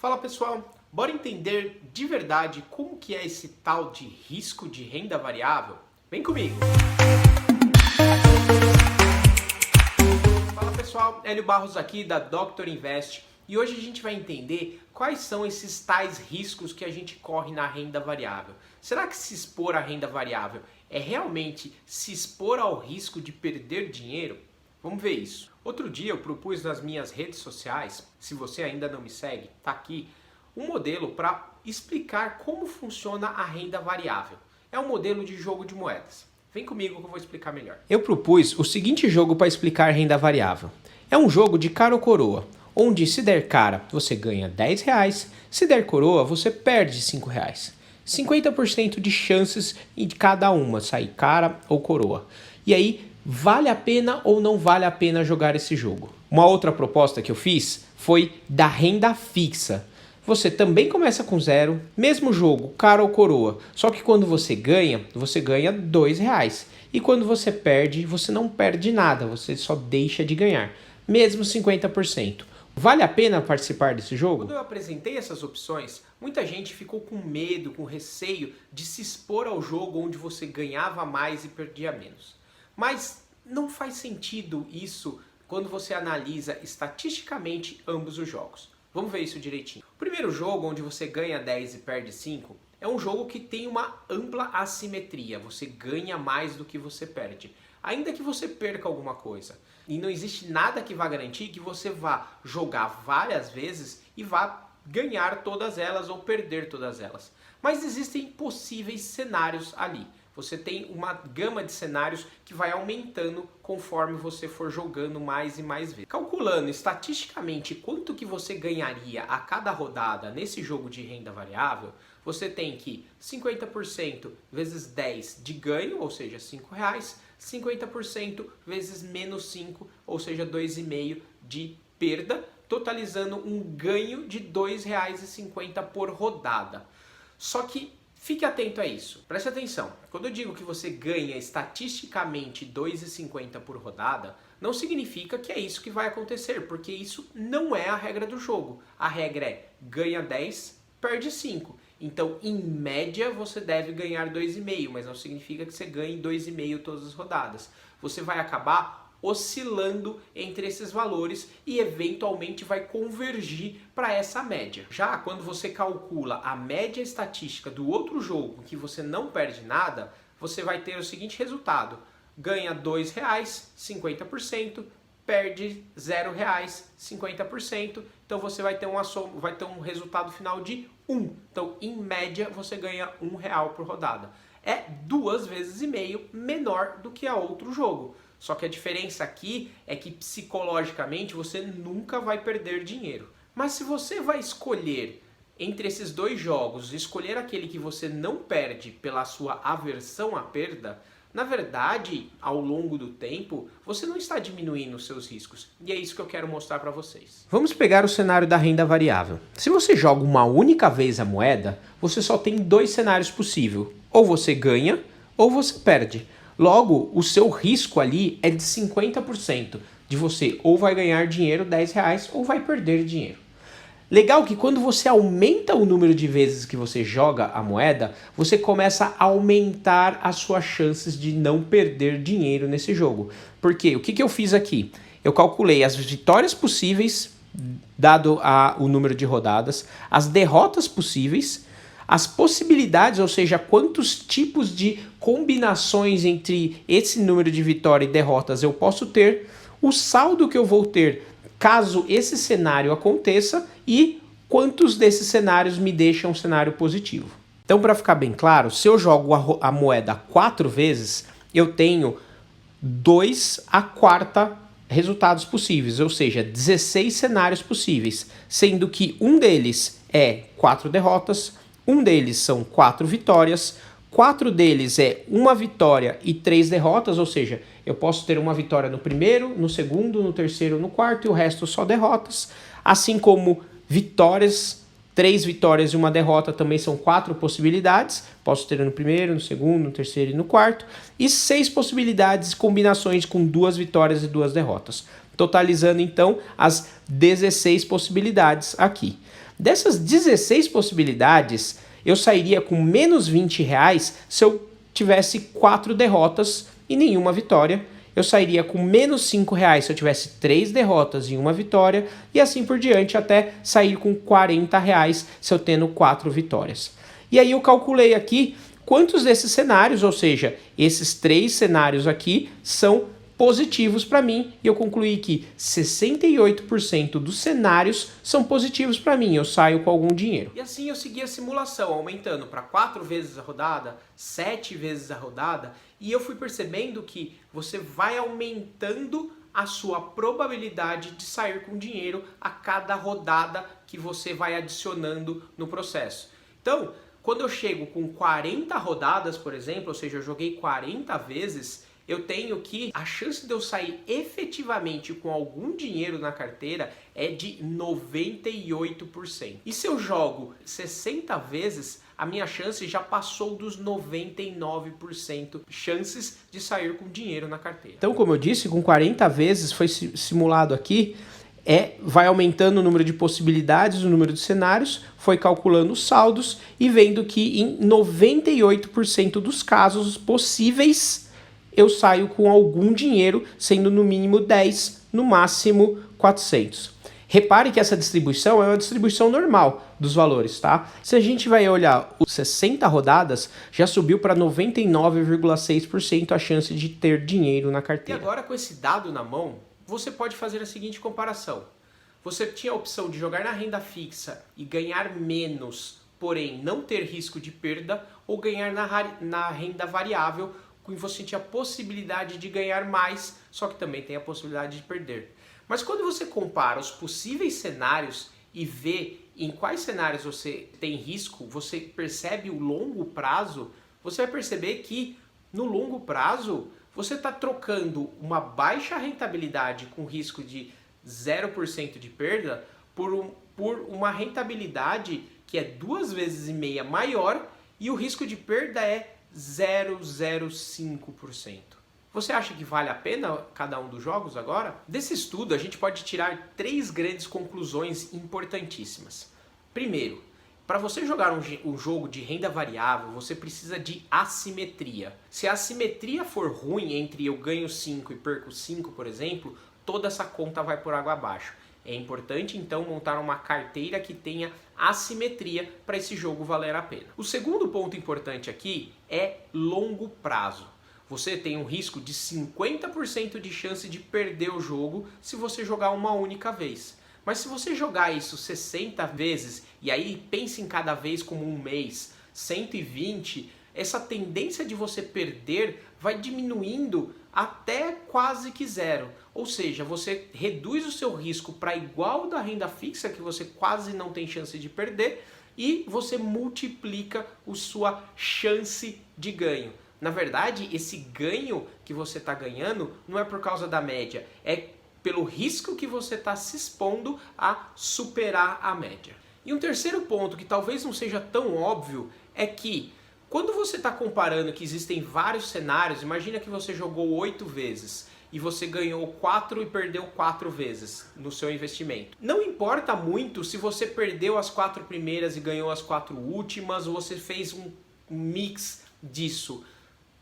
Fala pessoal, bora entender de verdade como que é esse tal de risco de renda variável? Vem comigo! Fala pessoal, Hélio Barros aqui da Dr. Invest e hoje a gente vai entender quais são esses tais riscos que a gente corre na renda variável. Será que se expor à renda variável é realmente se expor ao risco de perder dinheiro? Vamos ver isso. Outro dia eu propus nas minhas redes sociais, se você ainda não me segue, tá aqui, um modelo para explicar como funciona a renda variável. É um modelo de jogo de moedas. Vem comigo que eu vou explicar melhor. Eu propus o seguinte jogo para explicar renda variável. É um jogo de cara ou coroa, onde se der cara você ganha R$10, se der coroa você perde R$5. 50% de chances de cada uma sair cara ou coroa. E aí, vale a pena ou não vale a pena jogar esse jogo? Uma outra proposta que eu fiz foi da renda fixa. Você também começa com zero, mesmo jogo, cara ou coroa, só que quando você ganha R$2. E quando você perde, você não perde nada, você só deixa de ganhar, mesmo 50%. Vale a pena participar desse jogo? Quando eu apresentei essas opções, muita gente ficou com medo, com receio de se expor ao jogo onde você ganhava mais e perdia menos. Mas não faz sentido isso quando você analisa estatisticamente ambos os jogos. Vamos ver isso direitinho. O primeiro jogo, onde você ganha 10 e perde 5, é um jogo que tem uma ampla assimetria. Você ganha mais do que você perde, ainda que você perca alguma coisa. E não existe nada que vá garantir que você vá jogar várias vezes e vá ganhar todas elas ou perder todas elas. Mas existem possíveis cenários ali. Você tem uma gama de cenários que vai aumentando conforme você for jogando mais e mais vezes. Calculando estatisticamente quanto que você ganharia a cada rodada nesse jogo de renda variável, você tem que 50% vezes 10 de ganho, ou seja, R$5, 50% vezes menos 5, ou seja, R$2,5 de perda, totalizando um ganho de R$2,50 por rodada. Só que fique atento a isso, preste atenção. Quando eu digo que você ganha estatisticamente R$2,50 por rodada, não significa que é isso que vai acontecer, porque isso não é a regra do jogo. A regra é ganha 10, perde 5. Então, em média, você deve ganhar 2,5, mas não significa que você ganhe 2,5 todas as rodadas. Você vai acabar oscilando entre esses valores e eventualmente vai convergir para essa média. Já quando você calcula a média estatística do outro jogo, que você não perde nada, você vai ter o seguinte resultado: ganha R$2, 50%, perde R$0, 50%, então você vai ter um resultado final de 1. Então, em média, você ganha R$1 por rodada. É 2,5 vezes menor do que a outro jogo. Só que a diferença aqui é que psicologicamente você nunca vai perder dinheiro. Mas se você vai escolher entre esses dois jogos, escolher aquele que você não perde pela sua aversão à perda, na verdade, ao longo do tempo, você não está diminuindo os seus riscos. E é isso que eu quero mostrar para vocês. Vamos pegar o cenário da renda variável. Se você joga uma única vez a moeda, você só tem dois cenários possíveis. Ou você ganha, ou você perde. Logo, o seu risco ali é de 50%. De você ou vai ganhar dinheiro, R$10, ou vai perder dinheiro. Legal que quando você aumenta o número de vezes que você joga a moeda, você começa a aumentar as suas chances de não perder dinheiro nesse jogo. Porque o que eu fiz aqui? Eu calculei as vitórias possíveis, dado o número de rodadas, as derrotas possíveis, as possibilidades, ou seja, quantos tipos de combinações entre esse número de vitórias e derrotas eu posso ter, o saldo que eu vou ter caso esse cenário aconteça e quantos desses cenários me deixam um cenário positivo. Então, para ficar bem claro, se eu jogo a moeda 4 vezes, eu tenho 2 a quarta resultados possíveis, ou seja, 16 cenários possíveis, sendo que um deles é 4 derrotas, um deles são 4 vitórias, 4 deles é 1 vitória e 3 derrotas, ou seja, eu posso ter uma vitória no primeiro, no segundo, no terceiro, no quarto e o resto só derrotas. Assim como vitórias, 3 vitórias e 1 derrota também são 4 possibilidades. Posso ter no primeiro, no segundo, no terceiro e no quarto. E 6 possibilidades, combinações com 2 vitórias e 2 derrotas. Totalizando então as 16 possibilidades aqui. Dessas 16 possibilidades, eu sairia com menos R$20 se eu tivesse 4 derrotas e nenhuma vitória. Eu sairia com menos R$5 se eu tivesse 3 derrotas e uma vitória, e assim por diante até sair com R$40 se eu tendo 4 vitórias. E aí eu calculei aqui quantos desses cenários, ou seja, esses 3 cenários aqui, são positivos para mim, e eu concluí que 68% dos cenários são positivos para mim, eu saio com algum dinheiro. E assim eu segui a simulação, aumentando para 4 vezes a rodada, 7 vezes a rodada, e eu fui percebendo que você vai aumentando a sua probabilidade de sair com dinheiro a cada rodada que você vai adicionando no processo. Então, quando eu chego com 40 rodadas, por exemplo, ou seja, eu joguei 40 vezes, eu tenho que a chance de eu sair efetivamente com algum dinheiro na carteira é de 98%. E se eu jogo 60 vezes, a minha chance já passou dos 99% chances de sair com dinheiro na carteira. Então, como eu disse, com 40 vezes foi simulado aqui, vai aumentando o número de possibilidades, o número de cenários, foi calculando os saldos e vendo que em 98% dos casos possíveis eu saio com algum dinheiro, sendo no mínimo 10, no máximo 400. Repare que essa distribuição é uma distribuição normal dos valores, tá? Se a gente vai olhar os 60 rodadas, já subiu para 99,6% a chance de ter dinheiro na carteira. E agora, com esse dado na mão, você pode fazer a seguinte comparação. Você tinha a opção de jogar na renda fixa e ganhar menos, porém não ter risco de perda, ou ganhar na renda variável, que você tinha a possibilidade de ganhar mais, só que também tem a possibilidade de perder. Mas quando você compara os possíveis cenários e vê em quais cenários você tem risco, você percebe o longo prazo, você vai perceber que no longo prazo você está trocando uma baixa rentabilidade com risco de 0% de perda por uma rentabilidade que é 2,5 vezes maior, e o risco de perda é 0,05%. Você acha que vale a pena cada um dos jogos agora? Desse estudo a gente pode tirar 3 grandes conclusões importantíssimas. Primeiro, para você jogar um jogo de renda variável, você precisa de assimetria. Se a assimetria for ruim entre eu ganho 5 e perco 5, por exemplo, toda essa conta vai por água abaixo. É importante, então, montar uma carteira que tenha assimetria para esse jogo valer a pena. O segundo ponto importante aqui é longo prazo. Você tem um risco de 50% de chance de perder o jogo se você jogar uma única vez. Mas se você jogar isso 60 vezes, e aí pense em cada vez como um mês, 120, essa tendência de você perder vai diminuindo até quase que zero. Ou seja, você reduz o seu risco para igual da renda fixa, que você quase não tem chance de perder, e você multiplica a sua chance de ganho. Na verdade, esse ganho que você está ganhando não é por causa da média, é pelo risco que você está se expondo a superar a média. E um terceiro ponto, que talvez não seja tão óbvio, é que quando você está comparando que existem vários cenários, imagina que você jogou 8 vezes e você ganhou 4 e perdeu 4 vezes no seu investimento. Não importa muito se você perdeu as 4 primeiras e ganhou as 4 últimas, ou você fez um mix disso.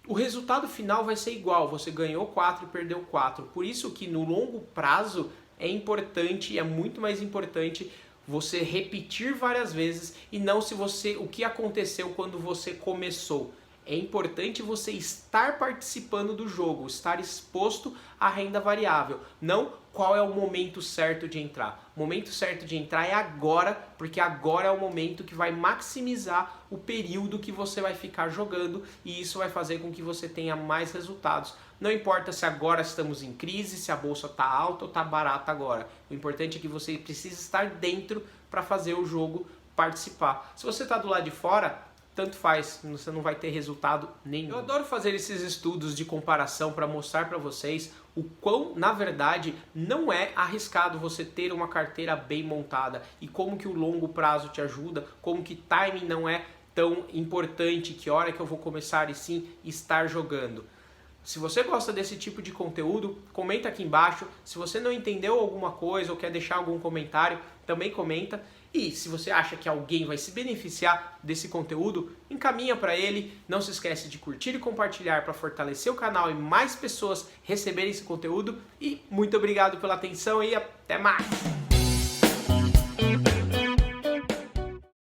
O resultado final vai ser igual, você ganhou 4 e perdeu 4. Por isso que no longo prazo é importante, é muito mais importante você repetir várias vezes e não o que aconteceu quando você começou. É importante você estar participando do jogo, estar exposto à renda variável, não qual é o momento certo de entrar. O momento certo de entrar é agora, porque agora é o momento que vai maximizar o período que você vai ficar jogando, e isso vai fazer com que você tenha mais resultados. Não importa se agora estamos em crise, se a bolsa está alta ou está barata agora. O importante é que você precisa estar dentro para fazer o jogo participar. Se você está do lado de fora, tanto faz, você não vai ter resultado nenhum. Eu adoro fazer esses estudos de comparação para mostrar para vocês o quão, na verdade, não é arriscado você ter uma carteira bem montada e como que o longo prazo te ajuda, como que timing não é tão importante, que hora que eu vou começar e sim estar jogando. Se você gosta desse tipo de conteúdo, comenta aqui embaixo. Se você não entendeu alguma coisa ou quer deixar algum comentário, também comenta. E se você acha que alguém vai se beneficiar desse conteúdo, encaminha para ele. Não se esquece de curtir e compartilhar para fortalecer o canal e mais pessoas receberem esse conteúdo. E muito obrigado pela atenção e até mais!